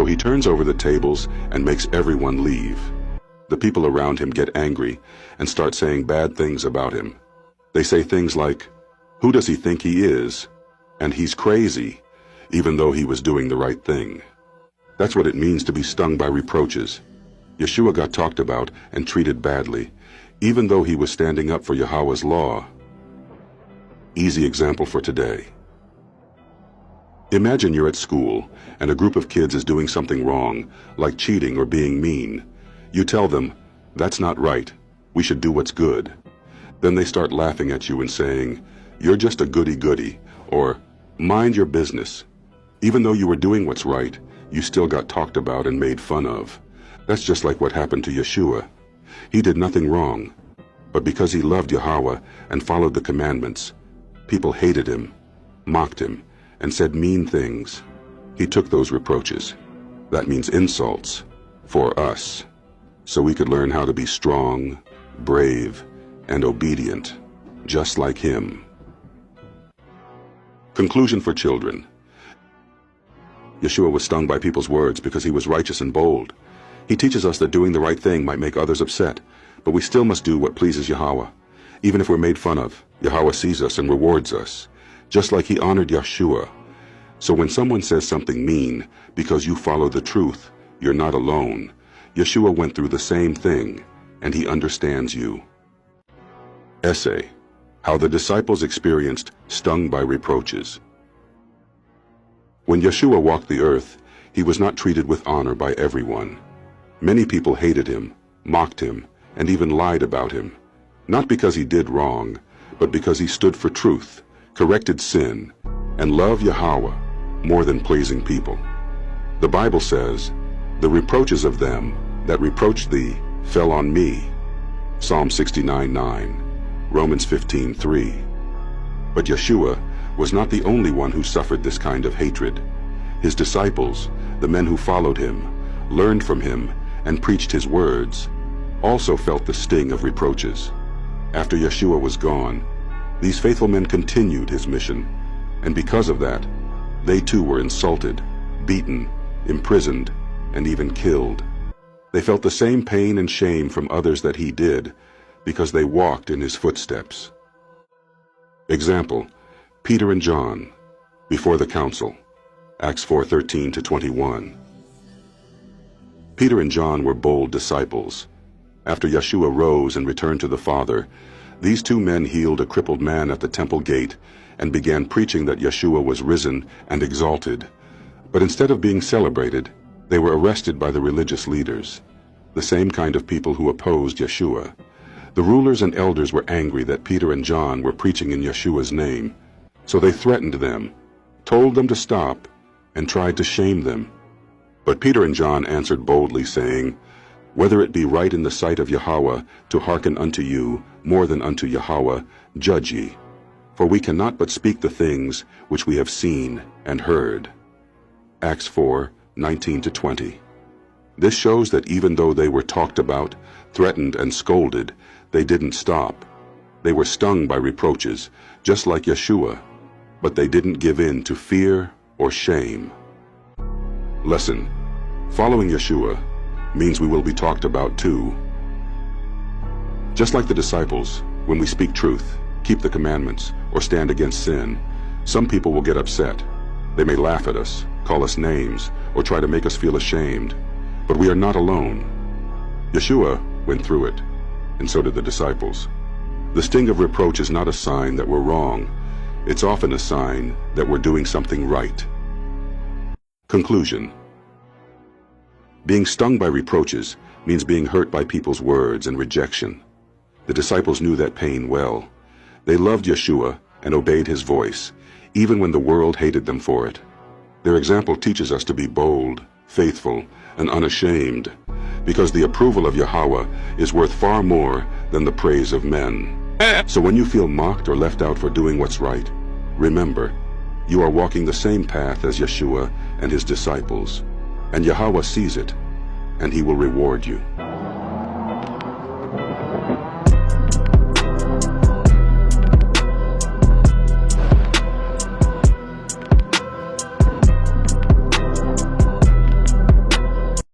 So he turns over the tables and makes everyone leave. The people around him get angry and start saying bad things about him. They say things like, "Who does he think he is?" and "He's crazy," even though he was doing the right thing. That's what it means to be stung by reproaches. Yeshua got talked about and treated badly, even though he was standing up for Yahweh's law. Easy example for today. Imagine you're at school and a group of kids is doing something wrong, like cheating or being mean. You tell them, "That's not right. We should do what's good." Then they start laughing at you and saying, "You're just a goody-goody," or "Mind your business." Even though you were doing what's right, you still got talked about and made fun of. That's just like what happened to Yeshua. He did nothing wrong, but because he loved Yahweh and followed the commandments, people hated him, mocked him, and said mean things. He took those reproaches, that means insults, for us, so we could learn how to be strong, brave, and obedient, just like him. Conclusion for children. Yeshua was stung by people's words because he was righteous and bold. He teaches us that doing the right thing might make others upset, but we still must do what pleases Yahweh. Even if we're made fun of, Yahweh sees us and rewards us, just like he honored Yeshua. So when someone says something mean because you follow the truth, you're not alone. Yeshua went through the same thing, and he understands you. Essay: How the disciples experienced stung by reproaches. When Yeshua walked the earth, he was not treated with honor by everyone. Many people hated him, mocked him, and even lied about him, not because he did wrong, but because he stood for truth, corrected sin, and loved Yahweh more than pleasing people. The Bible says, "The reproaches of them that reproached thee fell on me." Psalm 69:9, Romans 15:3. But Yeshua was not the only one who suffered this kind of hatred. His disciples, the men who followed him, learned from him, and preached his words, also felt the sting of reproaches. After Yeshua was gone, these faithful men continued his mission, and because of that, they too were insulted, beaten, imprisoned, and even killed. They felt the same pain and shame from others that he did, because they walked in his footsteps. Example: Peter and John, before the council, Acts 4:13-21. Peter and John were bold disciples. After Yeshua rose and returned to the Father, these two men healed a crippled man at the temple gate and began preaching that Yeshua was risen and exalted. But instead of being celebrated, they were arrested by the religious leaders, the same kind of people who opposed Yeshua. The rulers and elders were angry that Peter and John were preaching in Yeshua's name, so they threatened them, told them to stop, and tried to shame them. But Peter and John answered boldly, saying, "Whether it be right in the sight of Yahweh to hearken unto you more than unto Yahweh, judge ye. For we cannot but speak the things which we have seen and heard." Acts 4:19-20. This shows that even though they were talked about, threatened, and scolded, they didn't stop. They were stung by reproaches, just like Yeshua, but they didn't give in to fear or shame. Lesson: Following Yeshua means we will be talked about too. Just like the disciples, when we speak truth, keep the commandments, or stand against sin, some people will get upset. They may laugh at us, call us names, or try to make us feel ashamed. But we are not alone. Yeshua went through it, and so did the disciples. The sting of reproach is not a sign that we're wrong. It's often a sign that we're doing something right. Conclusion: Being stung by reproaches means being hurt by people's words and rejection. The disciples knew that pain well. They loved Yeshua and obeyed his voice, even when the world hated them for it. Their example teaches us to be bold, faithful, and unashamed, because the approval of Yahweh is worth far more than the praise of men. So when you feel mocked or left out for doing what's right, remember, you are walking the same path as Yeshua and his disciples, and Yahweh sees it, and he will reward you.